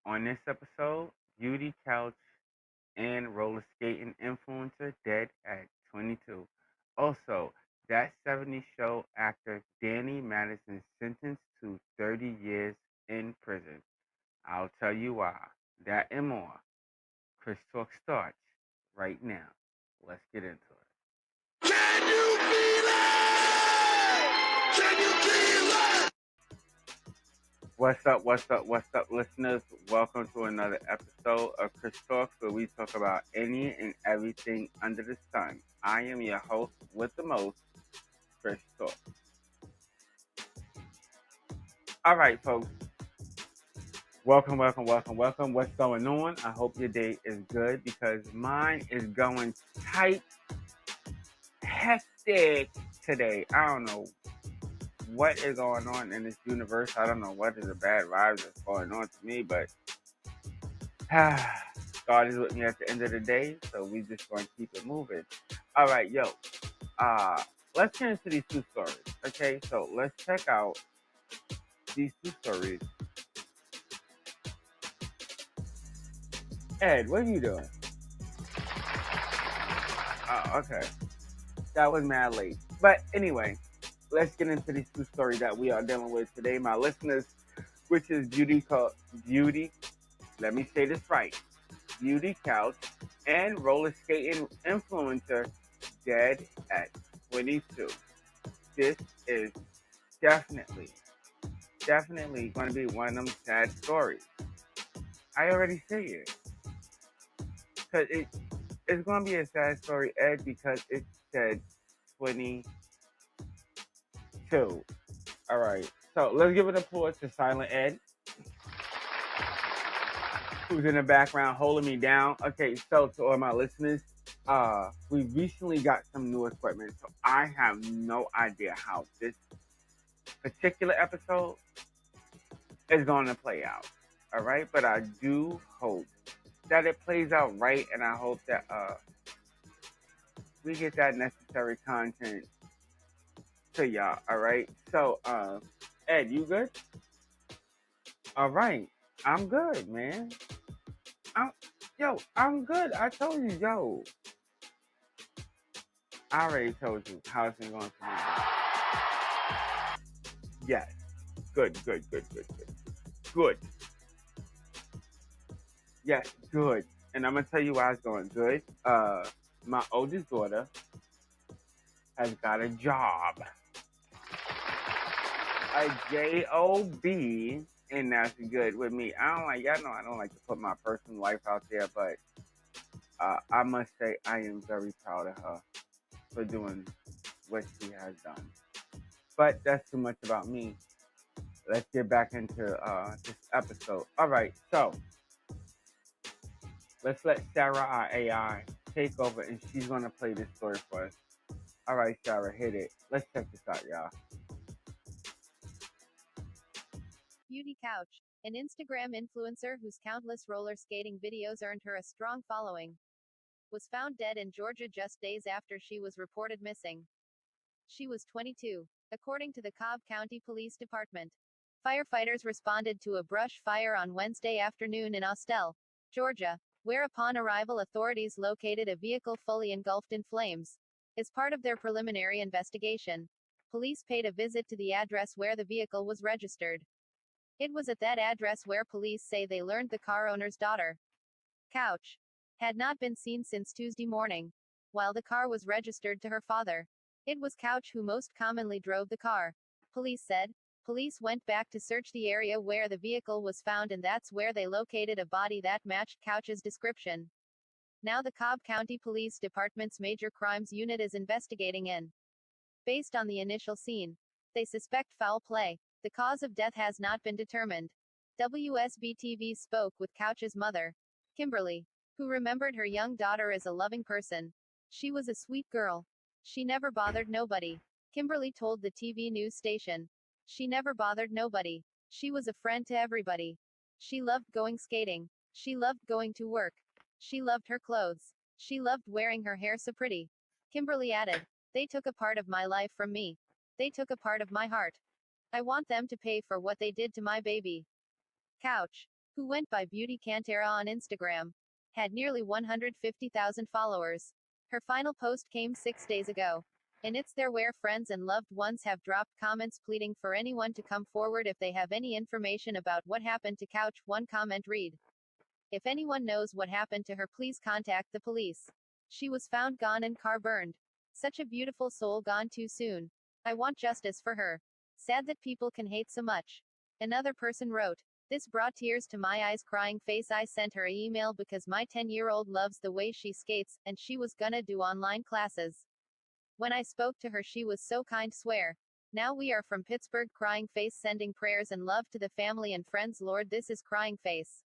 On this episode, beauty couch and roller skating influencer dead at 22. Also, that 70s show actor Danny Madison sentenced to 30 years in prison. I'll tell you why. That and more. Chris Talk starts right now. Let's get into it. Can you feel it? Can you feel it? What's up, listeners? Welcome to another episode of Chris Talks, where we talk about any and everything under the sun. I am your host with the most, Chris Talk. All right, folks. Welcome. What's going on? I hope your day is good because mine is going tight, hectic today. I don't know what is going on in this universe. I don't know what is the bad vibes that's going on to me, but God is with me at the end of the day, so we just going to keep it moving. All right, let's get into these two stories. Okay, so let's check out these two stories. Ed, what are you doing? Oh, okay. That was mad late. But anyway, let's get into these two stories that we are dealing with today, my listeners, which is beauty. Let me say this right. Beauty couch and roller skating influencer dead at 22. This is definitely going to be one of them sad stories. I already say it. Because it's going to be a sad story, Ed, because it said 22. All right. So let's give an applause to Silent Ed, who's in the background holding me down. Okay, so to all my listeners, we recently got some new equipment, so I have no idea how this particular episode is going to play out. All right, but I do hope that it plays out right, and I hope that we get that necessary content to y'all. All right, so Ed, you good? All right, I'm good, man. I'm, I'm good. I told you, I already told you how it's been going for me. Yes, good. Yes, good. And I'm gonna tell you why it's going good. My oldest daughter has got a job, a job, and that's good with me. Y'all know I don't like to put my personal life out there, but I must say I am very proud of her for doing what she has done. But that's too much about me. Let's get back into this episode. All right, so let's let Sarah, our AI, take over, and she's gonna play this story for us. All right, Sarah, hit it. Let's check this out, y'all. Beauty Couch, an Instagram influencer whose countless roller skating videos earned her a strong following, was found dead in Georgia just days after she was reported missing. She was 22, according to the Cobb County Police Department. Firefighters responded to a brush fire on Wednesday afternoon in Austell, Georgia, where upon arrival authorities located a vehicle fully engulfed in flames. As part of their preliminary investigation, police paid a visit to the address where the vehicle was registered. It was at that address where police say they learned the car owner's daughter, Couch, had not been seen since Tuesday morning, while the car was registered to her father. It was Couch who most commonly drove the car, police said. Police went back to search the area where the vehicle was found, and that's where they located a body that matched Couch's description. Now the Cobb County Police Department's Major Crimes Unit is investigating in. Based on the initial scene, they suspect foul play. The cause of death has not been determined. WSB-TV spoke with Couch's mother, Kimberly, who remembered her young daughter as a loving person. She was a sweet girl. She never bothered nobody. Kimberly told the TV news station. She never bothered nobody. She was a friend to everybody. She loved going skating. She loved going to work. She loved her clothes. She loved wearing her hair so pretty. Kimberly added, "They took a part of my life from me. They took a part of my heart. I want them to pay for what they did to my baby." Couch who went by Beauty Cantera on Instagram, had nearly 150,000 followers. Her final post came 6 days ago. And it's there where friends and loved ones have dropped comments pleading for anyone to come forward if they have any information about what happened to Couch. One comment read: "If anyone knows what happened to her, please contact the police. She was found gone and car burned. Such a beautiful soul gone too soon. I want justice for her. Sad that people can hate so much." Another person wrote, "This brought tears to my eyes, crying face. I sent her an email because my 10-year-old loves the way she skates, and she was gonna do online classes. When I spoke to her, she was so kind, swear. Now we are from Pittsburgh, crying face, sending prayers and love to the family and friends. Lord, this is crying face."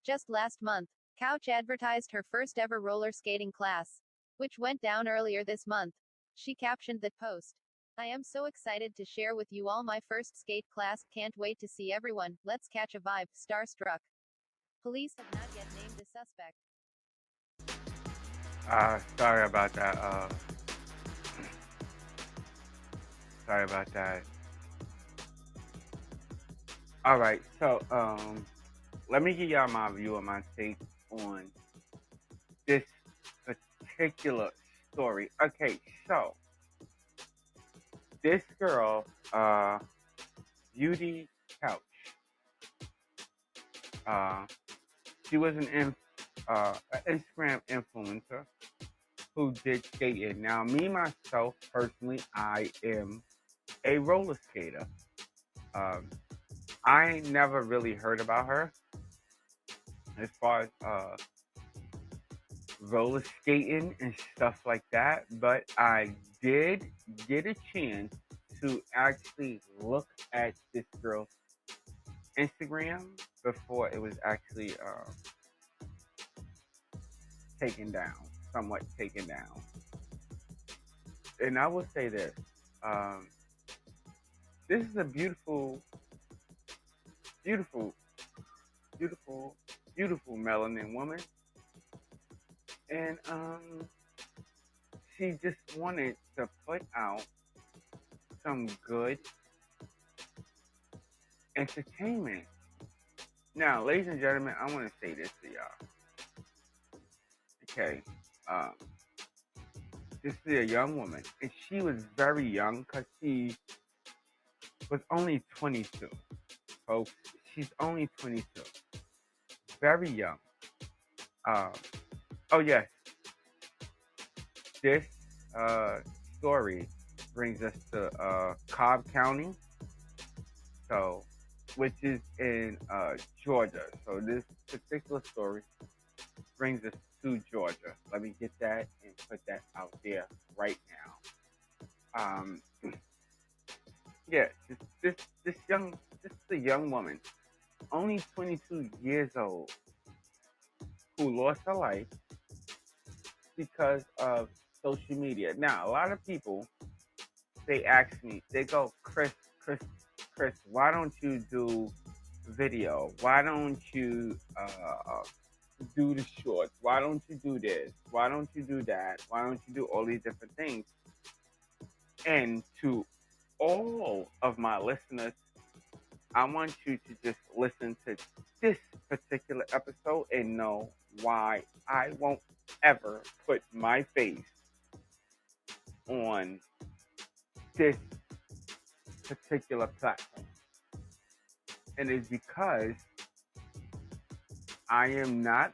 Just last month, Couch advertised her first ever roller skating class, which went down earlier this month. She captioned that post, "I am so excited to share with you all my first skate class. Can't wait to see everyone. Let's catch a vibe. Starstruck." Police have not yet named the suspect. Sorry about that. Sorry about that. All right, so let me give y'all my view and my take on this particular story. Okay, so this girl, Beauty Couch, uh, she was an Instagram influencer who did skating. Now, me myself personally, I am a roller skater. Um, I never really heard about her as far as roller skating and stuff like that, but I did get a chance to actually look at this girl's Instagram before it was actually taken down, somewhat taken down. And I will say this: um, this is a beautiful, beautiful, beautiful, beautiful melanin woman, and she just wanted to put out some good entertainment. Now, ladies and gentlemen, I want to say this to y'all. Okay, um, this is a young woman, and she was very young because she was only 22. Folks, she's only 22, very young. Um, oh yes, this uh, story brings us to Cobb County, so which is in Georgia. So this particular story brings us to Georgia. Let me get that and put that out there right now. Yeah, this is a young woman, only 22 years old, who lost her life because of social media. Now, a lot of people, they ask me, they go, Chris, why don't you do video? Why don't you do the shorts? Why don't you do this? Why don't you do that? Why don't you do all these different things? And to all of my listeners, I want you to just listen to this particular episode and know why I won't ever put my face on this particular platform. And it's because I am not,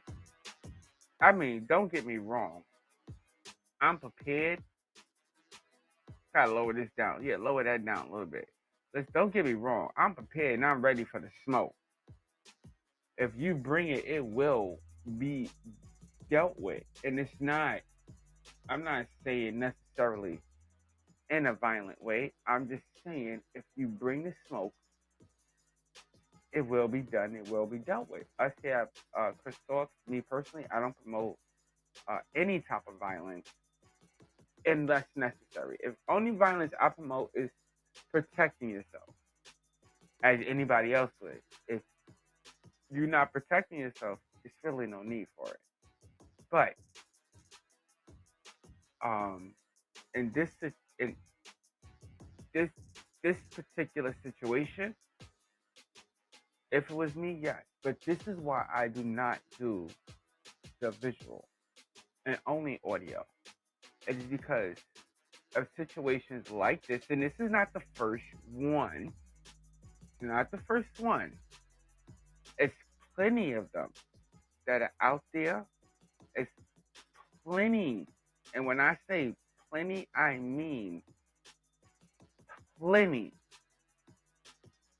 I mean, don't get me wrong. I'm prepared. Gotta lower this down. Yeah, lower that down a little bit. Don't get me wrong. I'm prepared and I'm ready for the smoke. If you bring it, it will be dealt with. And it's not, I'm not saying necessarily in a violent way. I'm just saying if you bring the smoke, it will be done. It will be dealt with. I say, Chris Thorpe, me personally, I don't promote any type of violence unless necessary. If only violence I promote is protecting yourself, as anybody else would. If you're not protecting yourself, there's really no need for it. But um, in in this this particular situation, If it was me, yes. But this is why I do not do the visual and only audio. It is because of situations like this, and this is not the first one. It's not the first one. It's plenty of them that are out there. It's plenty. And when I say plenty, I mean plenty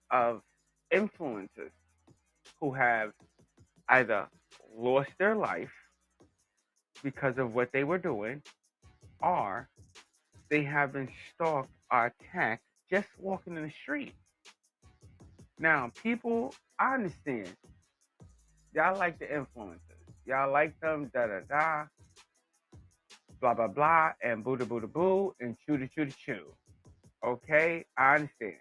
of influencers who have either lost their life because of what they were doing, or they have been stalked or attacked just walking in the street. Now, people, I understand. Y'all like the influencers. Y'all like them, da da da, blah blah blah, and boo da boo da boo, and chew da chew da chew. Okay, I understand.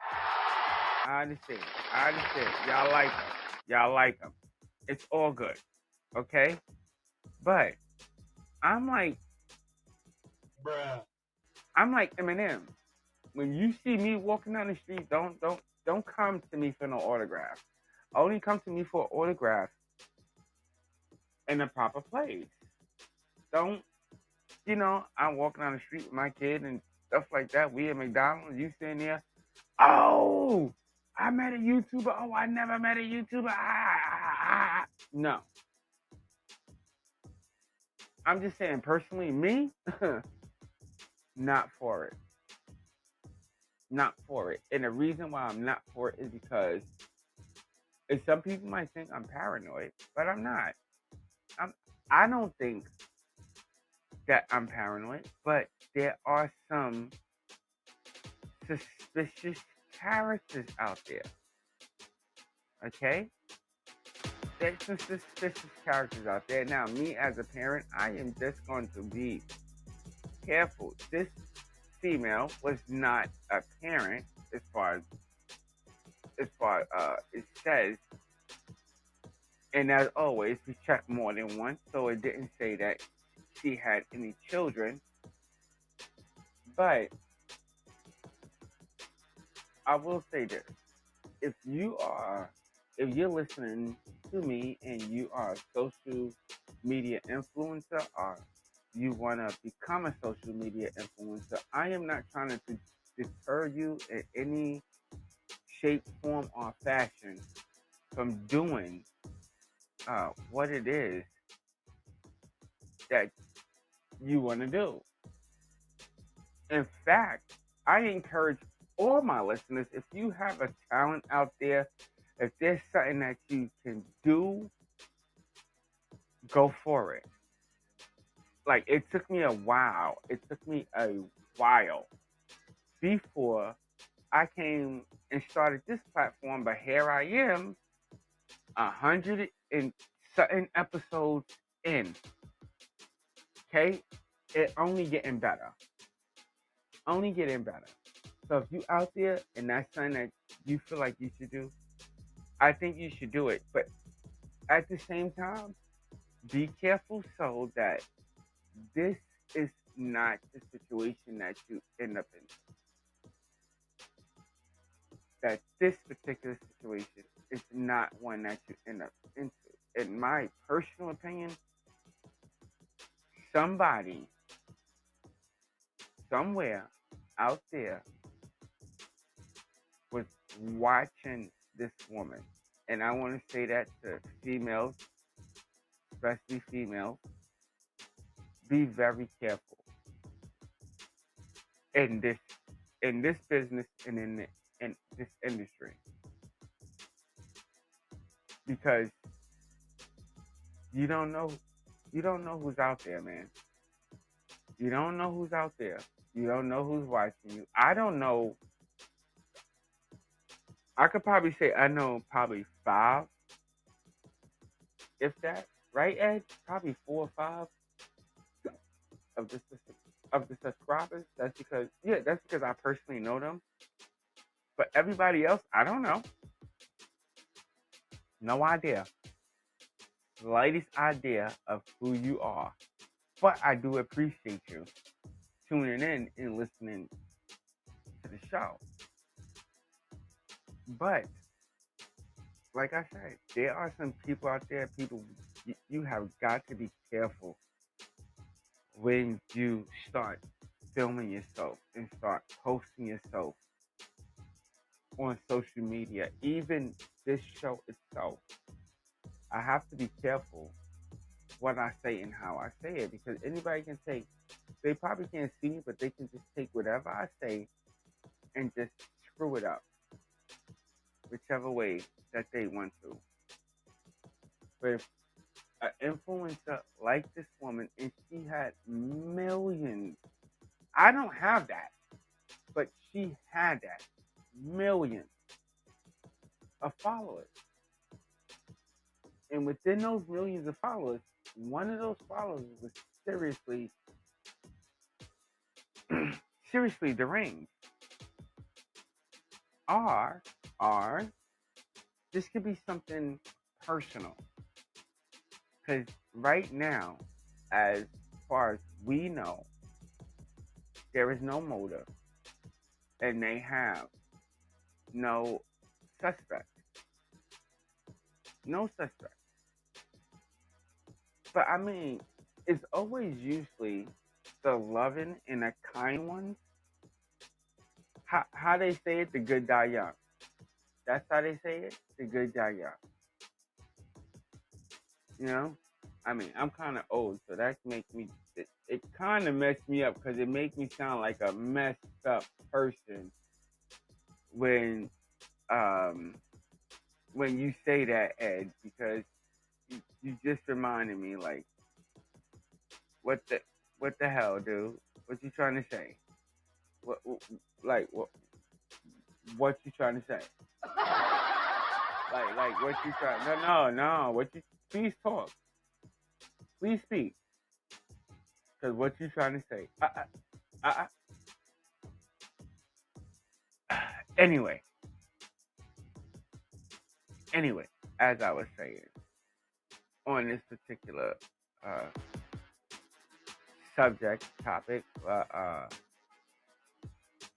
I understand. I understand. Y'all like them. Y'all like them. It's all good. Okay, but I'm like, Bruh. I'm like Eminem. When you see me walking down the street, don't come to me for no autograph. Only come to me for an autograph in the proper place. Don't, I'm walking down the street with my kid and stuff like that. We at McDonald's, you sitting there. Oh, I met a YouTuber. Oh, I never met a YouTuber. No, I'm just saying personally, me, not for it. Not for it. And the reason why I'm not for it is because, and some people might think I'm paranoid, but I'm not. I'm. I don't think that I'm paranoid, but there are some suspicious characters out there. Okay? There's some suspicious characters out there. Now, me as a parent, I am just going to be careful. This female was not a parent as far it says. And as always, we checked more than once, so it didn't say that she had any children. But I will say this: if if you're listening to me and you are a social media influencer, or you want to become a social media influencer, I am not trying to deter you in any shape, form, or fashion from doing what it is that you want to do. In fact, I encourage all my listeners, if you have a talent out there, if there's something that you can do, go for it. Like, it took me a while. It took me a while before I came and started this platform, but here I am, 100 and something episodes in. Okay? It only getting better. Only getting better. So if you out there and that's something that you feel like you should do, I think you should do it. But at the same time, be careful so that this is not the situation that you end up in. That this particular situation is not one that you end up into. In my personal opinion, somebody, somewhere out there was watching this woman. And I want to say that to females, especially females, be very careful in this business and in this industry, because you don't know who's out there, man. You don't know who's out there. You don't know who's watching you. I don't know. I could probably say I know probably 5, if that, right, Ed? Probably 4 or 5 of the subscribers. That's because I personally know them. But everybody else, I don't know. No idea. Slightest idea of who you are. But I do appreciate you tuning in and listening to the show. But like I said, there are some people out there, you have got to be careful when you start filming yourself and start posting yourself on social media. Even this show itself, I have to be careful what I say and how I say it because anybody can take, they probably can't see me, but they can just take whatever I say and just screw it up, whichever way that they want to. But if an influencer like this woman and she had millions, I don't have that, but she had that, millions of followers. And within those millions of followers, one of those followers was seriously, seriously deranged. Or this could be something personal. Because right now, as far as we know, there is no motive and they have no suspect. No suspect. But I mean, it's always usually the loving and the kind ones. How they say it, the good die young. That's how they say it, the good die young. You know? I mean, I'm kind of old, so that makes me, it kind of messed me up because it makes me sound like a messed up person when um when you say that, Ed, because you just reminded me like what the hell, dude? What you trying to say? What like what you trying to say? Like what you trying? No. What you please talk. Please speak. Cause what you trying to say? Uh. Anyway, as I was saying, on this particular uh, subject topic,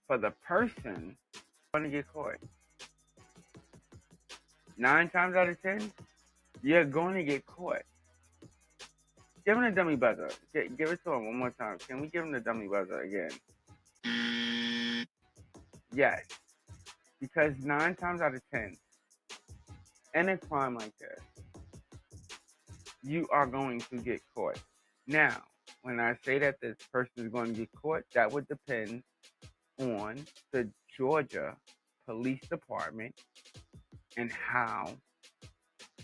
for the person going to get caught, 9 times out of 10, you're going to get caught. Give him the dummy buzzer. Give it to him one more time. Can we give him the dummy buzzer again? Yes, because 9 times out of 10, in a crime like this, you are going to get caught. Now, when I say that this person is going to get caught, that would depend on the Georgia Police Department and how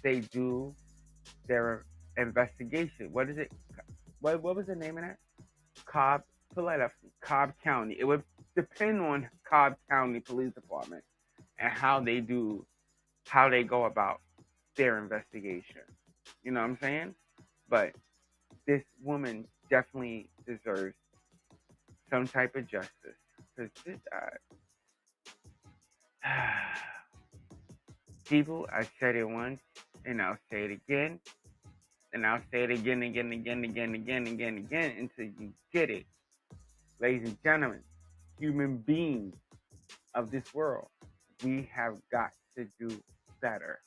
they do their investigation. What is it? What was the name of that? Cobb. Pull that up. Cobb County. It would depend on Cobb County Police Department and how they go about their investigation. You know what I'm saying? But this woman definitely deserves some type of justice because this people, I said it once and I'll say it again and I'll say it again until you get it. Ladies and gentlemen, human beings of this world, we have got to do better.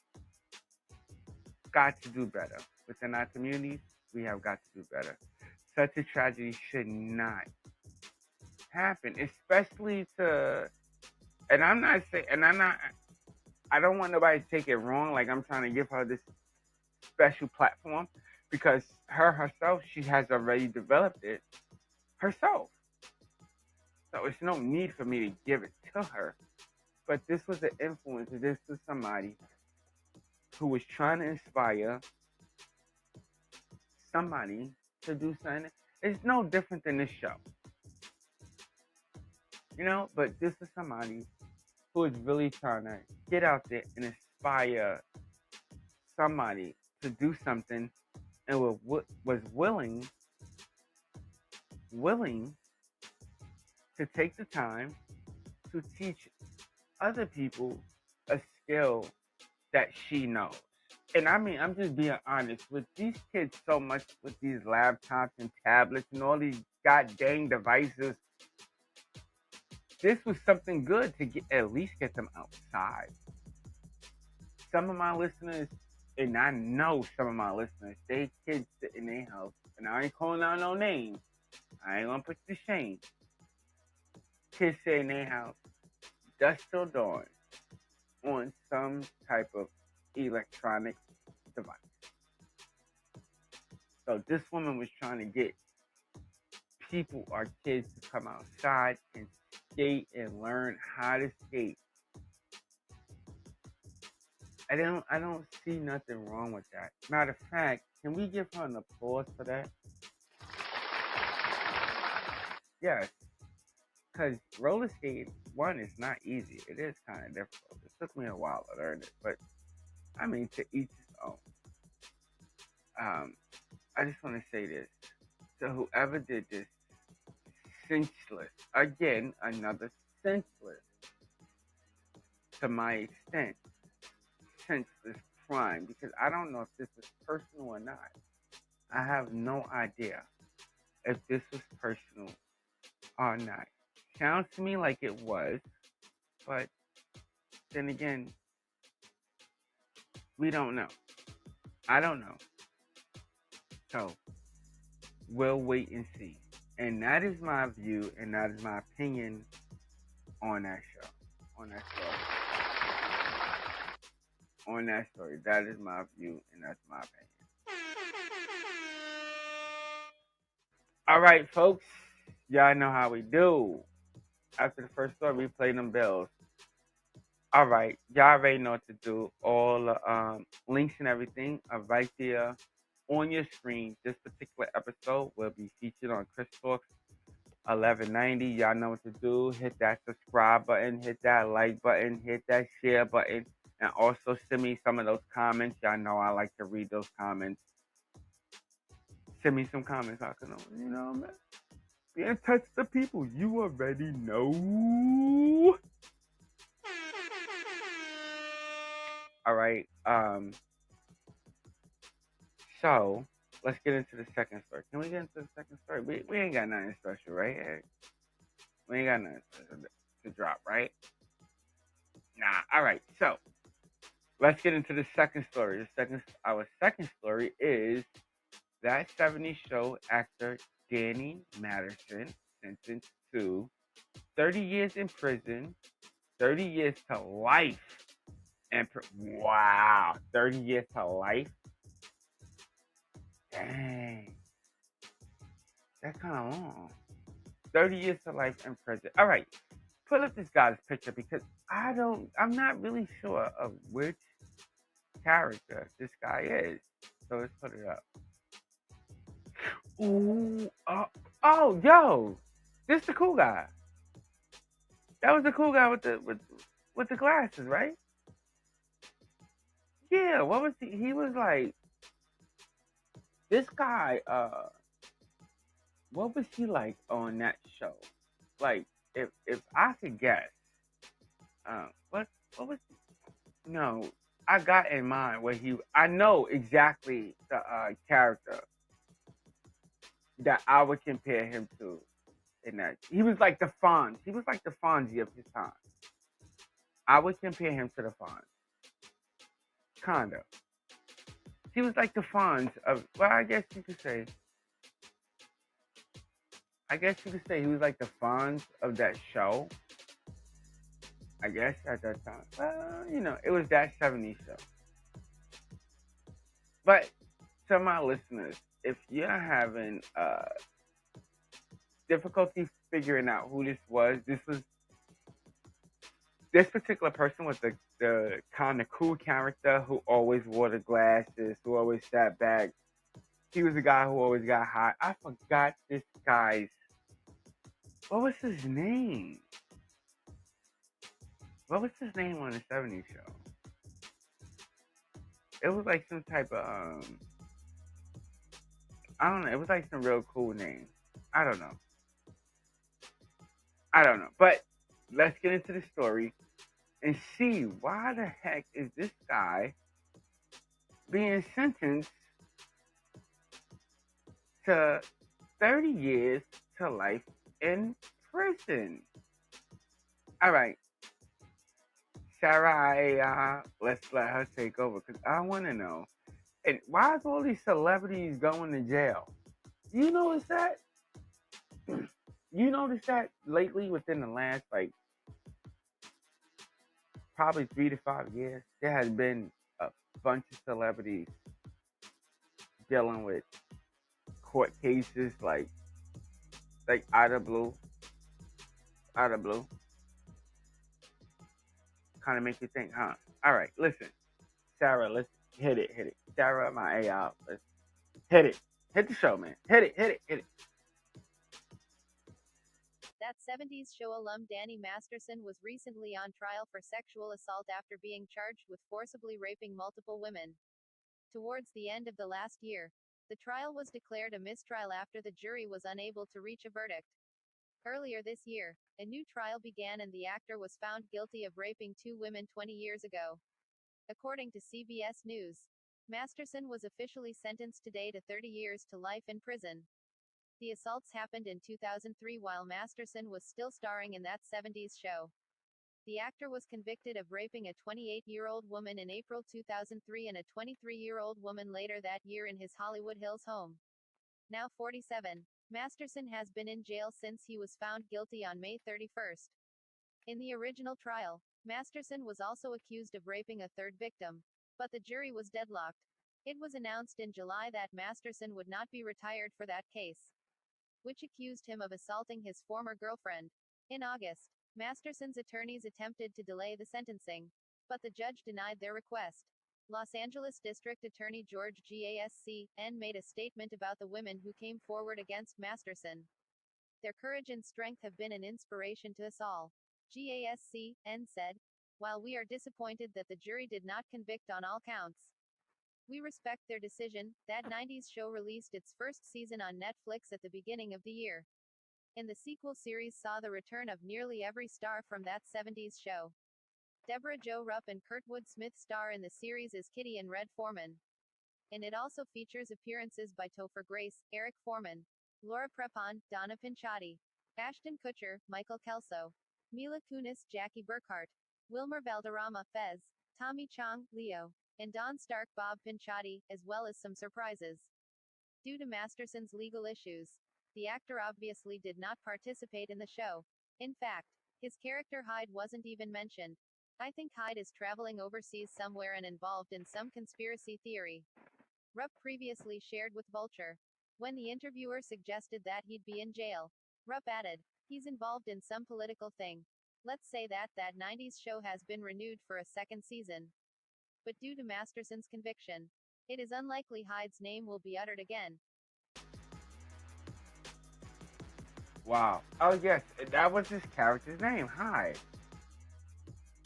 Got to do better. Within our communities, we have got to do better. Such a tragedy should not happen, especially to, and I'm not saying, I don't want nobody to take it wrong, like I'm trying to give her this special platform, because her herself, she has already developed it herself. So it's no need for me to give it to her. But this was an influencer. This was somebody who was trying to inspire somebody to do something. It's no different than this show. You know, but this is somebody who is really trying to get out there and inspire somebody to do something and was willing to take the time to teach other people a skill that she knows. And I mean, I'm just being honest with these kids so much with these laptops and tablets and all these god dang devices. This was something good to at least get them outside. some of my listeners, and I know some of my listeners, they kids sit in their house, and I ain't calling out no names. I ain't gonna put you to shame. Kids sit in their house, dusk till dawn, on some type of electronic device. So this woman was trying to get people or kids to come outside and skate and learn how to skate. I don't see nothing wrong with that. Matter of fact, can we give her an applause for that? Yes, because roller skating, one, is not easy. It is kind of difficult. It took me a while to learn it, but I mean, to each his own. I just want to say this. So whoever did this, senseless. Again, another senseless, to my extent, senseless crime. Because I don't know if this was personal or not. I have no idea if this was personal or not. Sounds to me like it was, but then again, we don't know. I don't know. So we'll wait and see. And that is my view, and that is my opinion on that show, on that story. On that story, that is my view, and that's my opinion. All right, folks, y'all know how we do. After the first story, we play them bills. All right, y'all already know what to do. All the links and everything are right there on your screen. This particular episode will be featured on Chris Talks 1190. Y'all know what to do. Hit that subscribe button, hit that like button, hit that share button, and also send me some of those comments. Y'all know I like to read those comments. Send me some comments. I can, man. Be in touch with the people. You already know. All right. So let's get into the second story. Can we get into the second story? We ain't got nothing special, right? We ain't got nothing special to drop, right? Nah. All right. So let's get into the second story. Our second story is that 70s show actor Danny Masterson sentenced to 30 years in prison, 30 years to life. And wow, 30 years to life? Dang. That's kind of long. 30 years to life in prison. All right, pull up this guy's picture because I'm not really sure of which character this guy is. So let's put it up. Ooh, oh, yo, this the cool guy. That was the cool guy with the glasses, right? Yeah, what was he was like, this guy, what was he like on that show? Like, if I could guess, what was no, I got in mind what I know exactly the character that I would compare him to in that. He was like the Fonz. He was like the Fonzie of his time. I would compare him to the Fonz. Kinda. He was like the Fonz of, well, I guess you could say he was like the Fonz of that show. I guess at that time. Well, it was that 70s show. But to my listeners, if you're having difficulty figuring out who this was this particular person was the kind of cool character who always wore the glasses, who always sat back. He was the guy who always got hot. I forgot this guy's, what was his name? What was his name on the 70s show? It was like some type of, I don't know. It was like some real cool name. I don't know. But let's get into the story and see why the heck is this guy being sentenced to 30 years to life in prison. All right. Sarah, let's let her take over because I want to know. And why is all these celebrities going to jail? You notice that? You notice that lately within the last like probably 3 to 5 years, there has been a bunch of celebrities dealing with court cases like out of blue, kind of make you think, huh? All right, listen, Sarah, let's hit it. Sarah, my AI, let's hit it. Hit the show, man. Hit it. That 70s show alum Danny Masterson was recently on trial for sexual assault after being charged with forcibly raping multiple women. Towards the end of the last year, the trial was declared a mistrial after the jury was unable to reach a verdict. Earlier this year, a new trial began and the actor was found guilty of raping 2 women 20 years ago. According to CBS News, Masterson was officially sentenced today to 30 years to life in prison. The assaults happened in 2003 while Masterson was still starring in that 70s show. The actor was convicted of raping a 28-year-old woman in April 2003 and a 23-year-old woman later that year in his Hollywood Hills home. Now 47, Masterson has been in jail since he was found guilty on May 31st. In the original trial, Masterson was also accused of raping a third victim, but the jury was deadlocked. It was announced in July that Masterson would not be retired for that case, which accused him of assaulting his former girlfriend. In August, Masterson's attorneys attempted to delay the sentencing, but the judge denied their request. Los Angeles District Attorney George Gascon made a statement about the women who came forward against Masterson. Their courage and strength have been an inspiration to us all, Gascon said. While we are disappointed that the jury did not convict on all counts, we respect their decision. That 90s show released its first season on Netflix at the beginning of the year. And the sequel series saw the return of nearly every star from that 70s show. Deborah Jo Rupp and Kurtwood Smith star in the series as Kitty and Red Foreman. And it also features appearances by Topher Grace, Eric Foreman, Laura Prepon, Donna Pinchotti, Ashton Kutcher, Michael Kelso, Mila Kunis, Jackie Burkhart, Wilmer Valderrama, Fez, Tommy Chong, Leo, and Don Stark, Bob Pinchotti, as well as some surprises. Due to Masterson's legal issues, the actor obviously did not participate in the show. In fact, his character Hyde wasn't even mentioned. I think Hyde is traveling overseas somewhere and involved in some conspiracy theory, Rupp previously shared with Vulture. When the interviewer suggested that he'd be in jail, Rupp added, he's involved in some political thing. Let's say that 90s show has been renewed for a second season. But due to Masterson's conviction, it is unlikely Hyde's name will be uttered again. Wow. Oh yes, that was his character's name. Hi.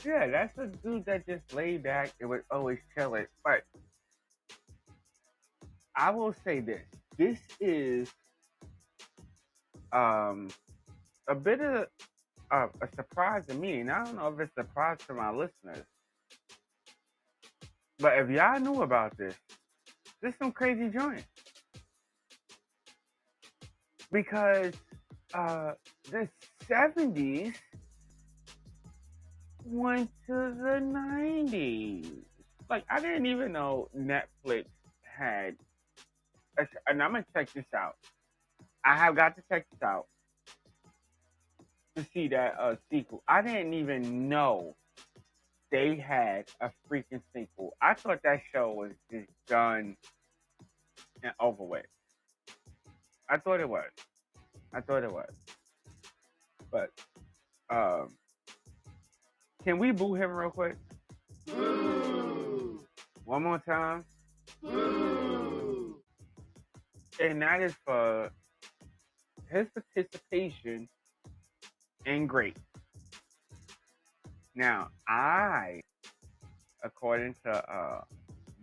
Yeah, that's a dude that just laid back and would always chill it. But I will say this: this is um a bit of a surprise to me, and I don't know if it's a surprise to my listeners. But if y'all knew about this is some crazy joint because the 70s went to the 90s. Like I didn't even know Netflix had. And I'm gonna check this out. I have got to check this out to see that sequel. I didn't even know they had a freaking sequel. I thought that show was just done and over with. I thought it was. But um, can we boo him real quick? Boo! One more time. Boo! And that is for his participation in Great. Now, according to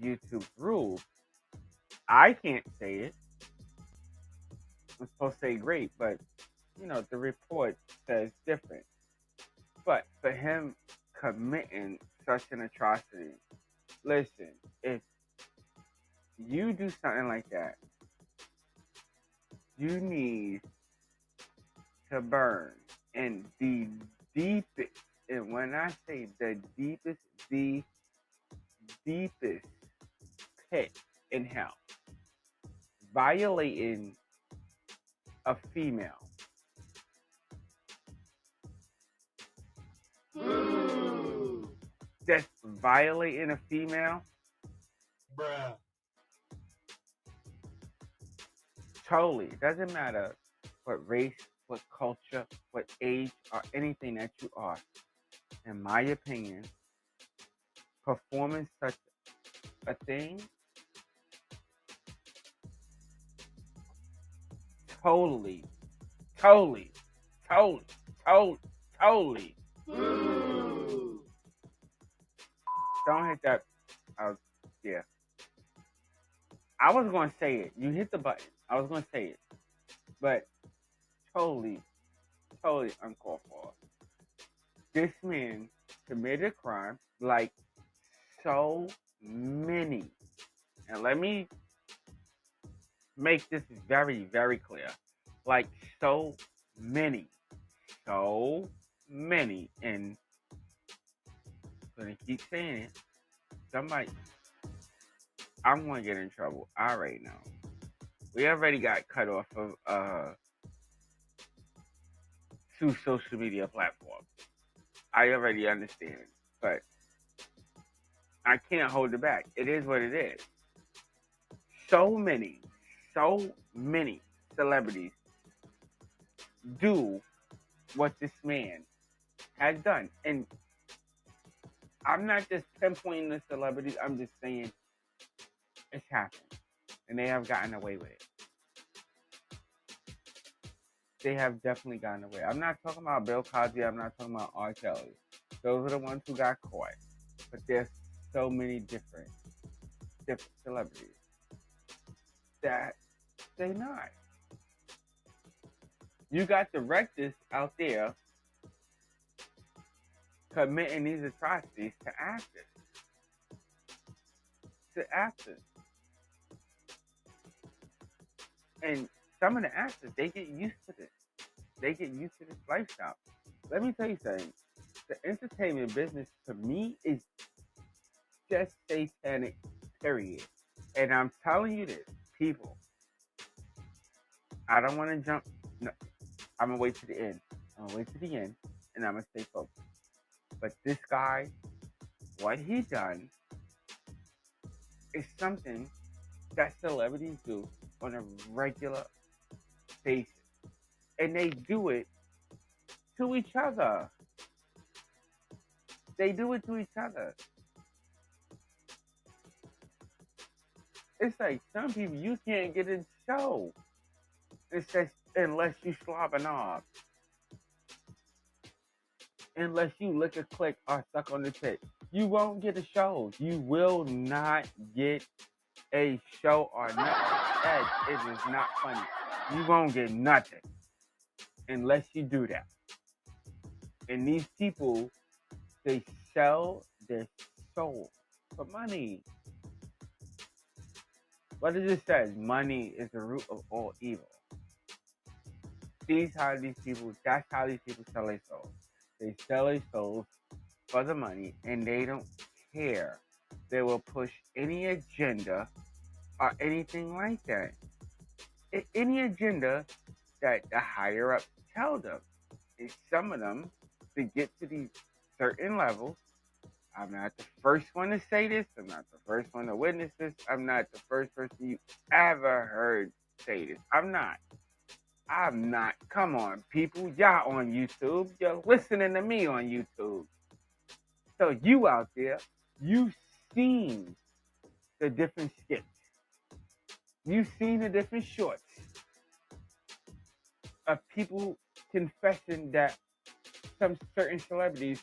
YouTube rules, I can't say it. I'm supposed to say Great, but the report says different. But for him committing such an atrocity, listen, if you do something like that, you need to burn in the deepest and when I say the deepest pit in hell, violating a female. Just violating a female, Bruh. totally. It doesn't matter what race, what culture, what age, or anything that you are. In my opinion, performing such a thing totally, totally, totally, totally, totally. Don't hit that. Yeah. I was going to say it. You hit the button. I was going to say it. But totally, totally uncalled for. This man committed a crime like so many. And let me make this very, very clear. Like so many. So many. And I'm going to keep saying it. Somebody, I'm going to get in trouble. I already know. We already got cut off of 2 social media platforms. I already understand. But I can't hold it back. It is what it is. So many celebrities do what this man has done. And I'm not just pinpointing the celebrities, I'm just saying it's happened. And they have gotten away with it. They have definitely gotten away. I'm not talking about Bill Cosby, I'm not talking about R. Kelly. Those are the ones who got caught. But there's so many different celebrities that they not. You got directors out there committing these atrocities to actors. And some of the actors, they get used to this. They get used to this lifestyle. Let me tell you something. The entertainment business, to me, is just satanic, period. And I'm telling you this, people, I don't want to jump. No, I'm going to wait to the end. I'm going to wait to the end, and I'm going to stay focused. But this guy, what he done is something that celebrities do on a regular basis. And they do it to each other. They do it to each other. It's like some people you can't get a show. It's just unless you slobbing off. Unless you lick a click or suck on the tit. You won't get a show. You will not get a show or nothing. Ed, it is not funny. You won't get nothing unless you do that. And these people, they sell their soul for money. What it just says, money is the root of all evil. That's how these people sell their souls. They sell their souls for the money, and they don't care. They will push any agenda or anything like that. Any agenda that the higher ups tell them. And some of them, to get to these certain levels, I'm not the first one to say this. I'm not the first one to witness this. I'm not the first person you ever heard say this. I'm not. Come on, people. Y'all on YouTube. You're listening to me on YouTube. So you out there, you've seen the different skits. You've seen the different shorts of people confessing that some certain celebrities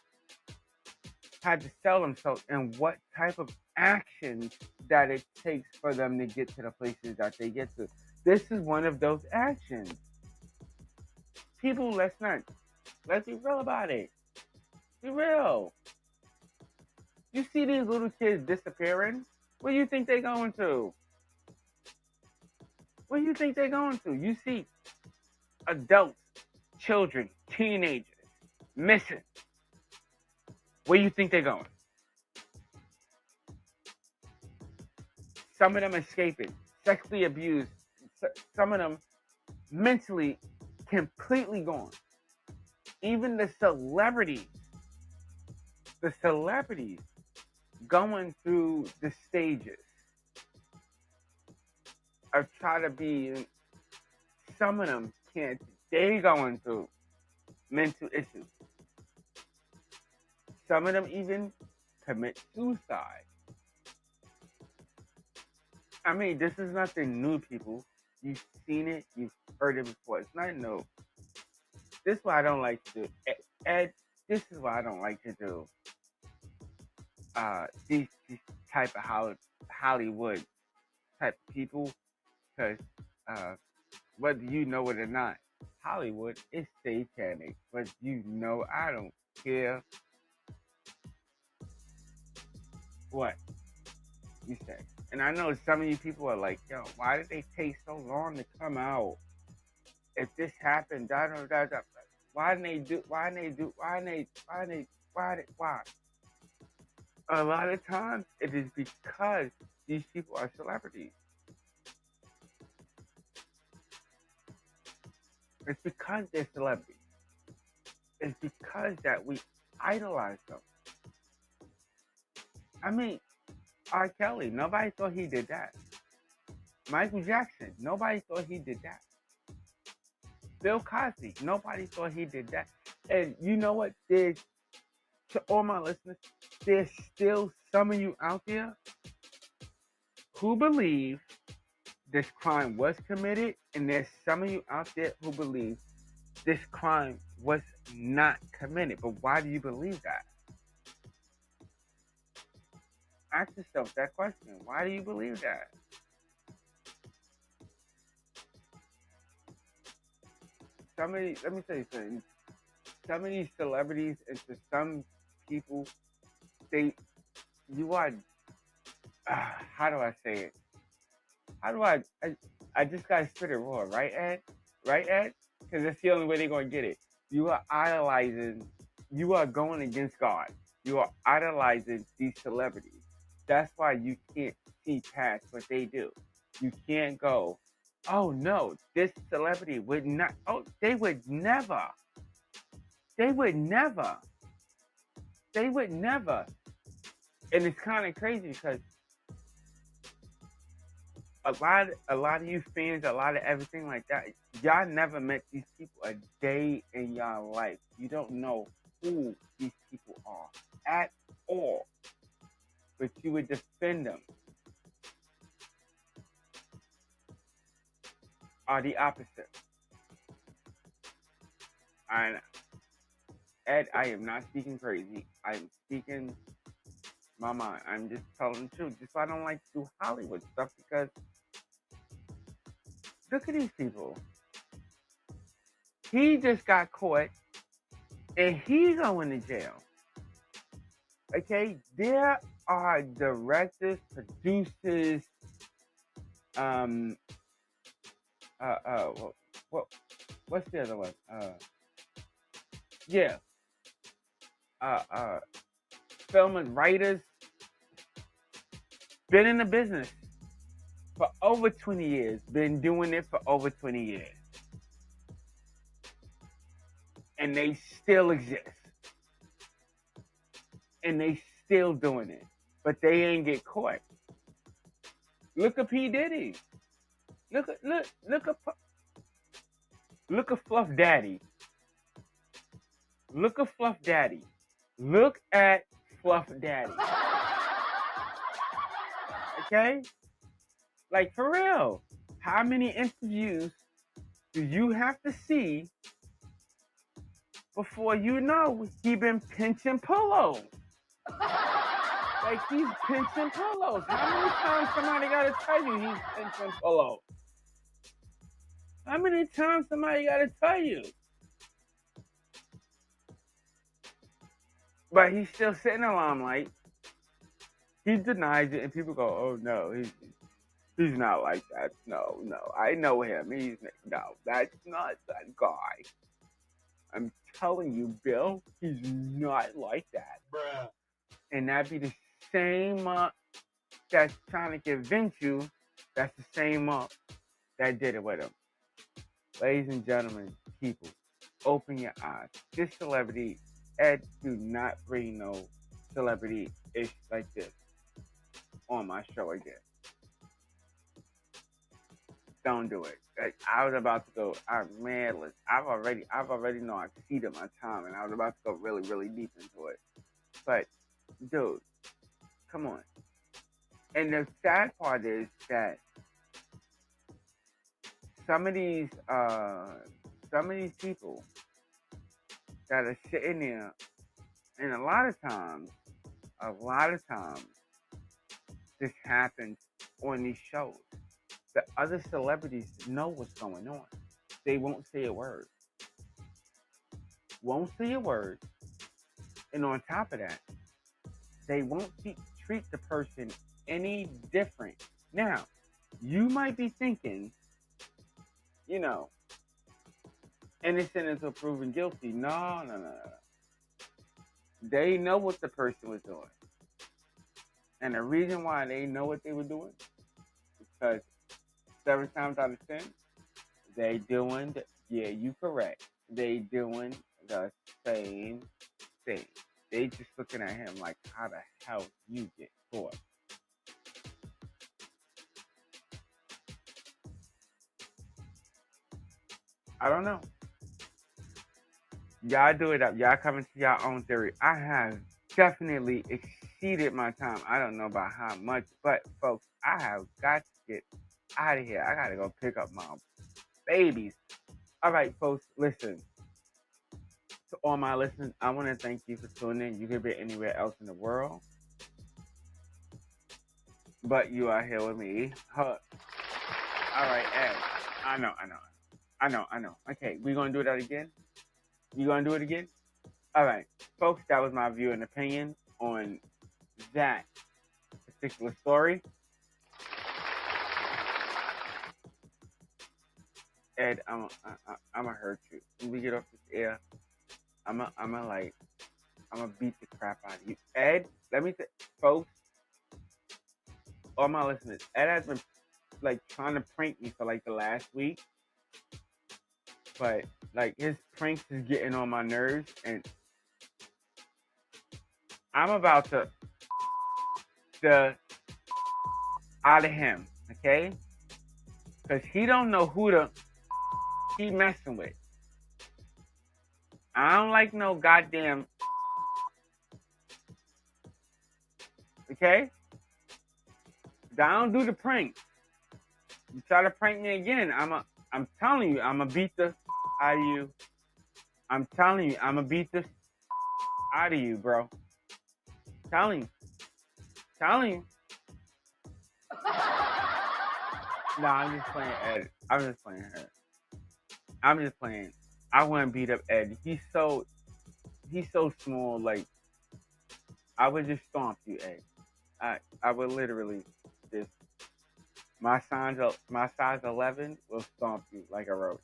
had to sell themselves and what type of actions that it takes for them to get to the places that they get to. This is one of those actions. People, let's be real about it. Be real. You see these little kids disappearing? Where do you think they're going to? Where do you think they're going to? You see adults, children, teenagers missing. Where you think they're going? Some of them escaping, sexually abused. Some of them mentally completely gone. Even the celebrities going through the stages of trying to be. Some of them can't. They going through mental issues. Some of them even commit suicide. I mean, this is nothing new, people. You've seen it. You've heard it before. It's not new. This is what I don't like to do. Ed, this is what I don't like to do. These type of Hollywood type of people, because whether you know it or not, Hollywood is satanic. But I don't care what you say. And I know some of you people are like, yo, why did they take so long to come out? If this happened, why didn't they do, why? A lot of times it is because these people are celebrities. It's because they're celebrities. It's because that we idolize them. I mean, R. Kelly, nobody thought he did that. Michael Jackson, nobody thought he did that. Bill Cosby, nobody thought he did that. And you know what? To all my listeners, there's still some of you out there who believe this crime was committed, and there's some of you out there who believe this crime was not committed. But why do you believe that? Ask yourself that question. Why do you believe that? Let me tell you something. Some of these celebrities and to some people, you are, how do I say it? How do I just gotta spit it raw, right, Ed? Right, Ed? Because that's the only way they're gonna get it. You are idolizing, you are going against God. You are idolizing these celebrities. That's why you can't see past what they do. You can't go, oh no, this celebrity would not, they would never. They would never. They would never. And it's kind of crazy because a lot of you fans, a lot of everything like that, y'all never met these people a day in y'all life. You don't know who these people are at all. But you would defend them. Are the opposite. Ed, I am not speaking crazy. I'm speaking my mind. I'm just telling the truth. Just why I don't like to do Hollywood stuff, because look at these people. He just got caught and he's going to jail. Okay, there are directors, producers, what's the other one? Film and writers, been in the business for over 20 years, been doing it for over 20 years. And they still exist. And they still doing it. But they ain't get caught. Look at P. Diddy. Look at Fluff Daddy. Look at Fluff Daddy. Look at Fluff Daddy. Okay? Like, for real. How many interviews do you have to see before you know he been pinching pillows? Like, he's pinching pillows. How many times somebody got to tell you he's pinching pillows? How many times somebody got to tell you? But he's still sitting in the limelight. He denies it, and people go, oh, no, he's not like that. No, I know him. No, that's not that guy. I'm telling you, Bill, he's not like that. Bruh. And that be the same that's trying to convince you that's the same that did it with him. Ladies and gentlemen, people, open your eyes. This celebrity, Ed, do not bring no celebrity ish like this on my show again. Don't do it. Like, I was about to go. I've already know I exceeded my time, and I was about to go really, really deep into it. But, dude, come on. And the sad part is that some of these people that are sitting there, and a lot of times, this happens on these shows. The other celebrities know what's going on. They won't say a word. Won't say a word. And on top of that, they won't treat the person any different. Now, you might be thinking, innocent until proven guilty. No. They know what the person was doing. And the reason why they know what they were doing, because 7 times out of 10, they doing, you correct. They doing the same thing. They just looking at him like, how the hell you get caught? I don't know. Y'all do it up. Y'all come into your own theory. I have definitely exceeded my time. I don't know about how much, but folks, I have got to get out of here. I gotta go pick up my babies. All right, folks, listen. To all my listeners, I want to thank you for tuning in. You could be anywhere else in the world, but you are here with me. All right, Ed. I know. Okay, we gonna do that again? You gonna do it again? All right, folks, that was my view and opinion on that particular story. Ed, I'm gonna hurt you. When we get off this air, I'm gonna beat the crap out of you. Ed, let me folks, all my listeners, Ed has been trying to prank me for the last week, but his pranks is getting on my nerves, and I'm about to out of him, okay? Because he don't know who he messing with. I don't like no goddamn, okay? I don't do the prank. You try to prank me again, I'm telling you, I'm gonna beat the out of you. I'm telling you, I'm gonna beat the out of you, bro. Telling you. No, I'm just playing Ed. I'm just playing her. I'm just playing. I want to beat up Ed. He's so small. I would just stomp you, Ed. I would literally just my size 11 will stomp you like a roach.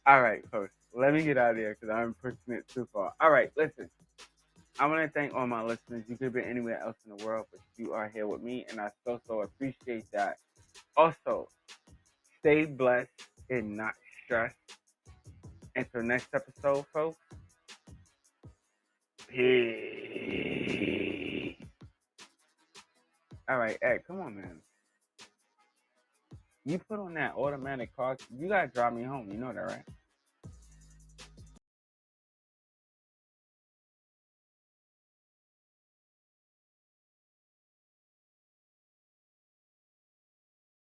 All right, folks. Let me get out of here because I'm pushing it too far. All right, listen. I want to thank all my listeners. You could be anywhere else in the world, but you are here with me, and I so appreciate that. Also, stay blessed and not stressed. Until next episode, folks. Peace. All right, Ed, come on, man. You put on that automatic car. You gotta drive me home. You know that, right?